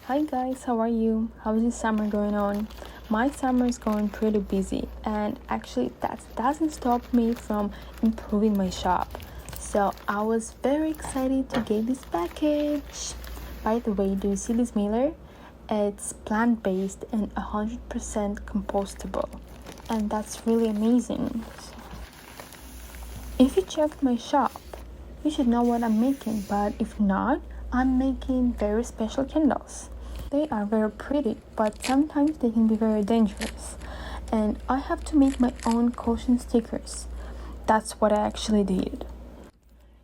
Hi guys, how are you? How's your summer going on? My summer is going pretty busy, and actually that doesn't stop me from improving my shop. So I was very excited to get this package. By the way, do you see this mailer? It's plant-based and 100% compostable, and that's really amazing. If you checked my shop, you should know what I'm making, but if not, I'm making very special candles. They are very pretty, but sometimes they can be very dangerous. And I have to make my own caution stickers. That's what I actually did.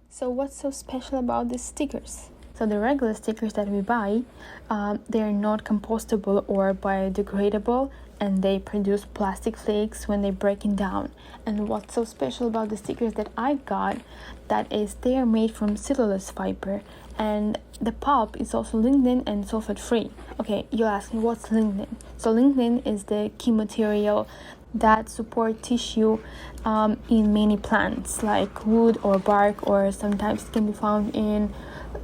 So what's so special about these stickers? So the regular stickers that we buy, they are not compostable or biodegradable, and they produce plastic flakes when they're breaking down. And what's so special about the stickers that I got, that is they are made from cellulose fiber, and the pulp is also lignin and sulfate free. Okay, you'll ask me what's lignin. So lignin is the key material that support tissue in many plants like wood or bark, or sometimes it can be found in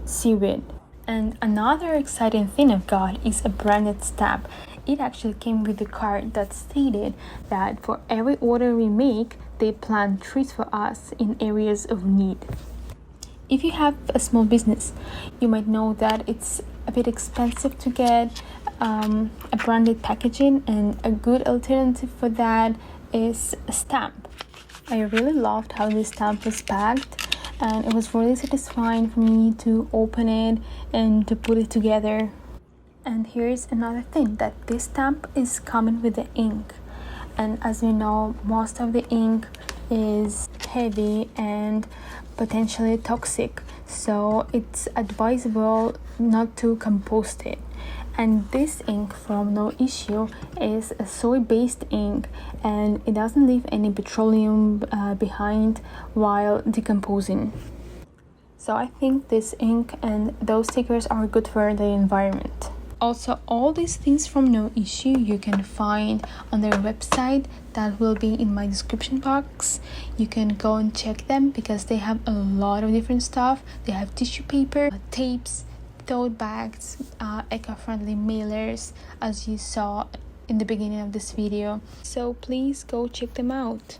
seaweed. And another exciting thing I've got is a branded stamp. It actually came with a card that stated that for every order we make, they plant trees for us in areas of need. If you have a small business, you might know that it's a bit expensive to get a branded packaging, and a good alternative for that is a stamp. I really loved how this stamp was packed, and it was really satisfying for me to open it and to put it together. And here's another thing, that this stamp is coming with the ink, and as you know, most of the ink is heavy and potentially toxic, so it's advisable not to compost it. And this ink from No Issue is a soy-based ink, and it doesn't leave any petroleum behind while decomposing. So I think this ink and those stickers are good for the environment. Also, all these things from No Issue you can find on their website, that will be in my description box. You can go and check them because they have a lot of different stuff. They have tissue paper, tapes, tote bags, eco-friendly mailers, as you saw in the beginning of this video. So please go check them out.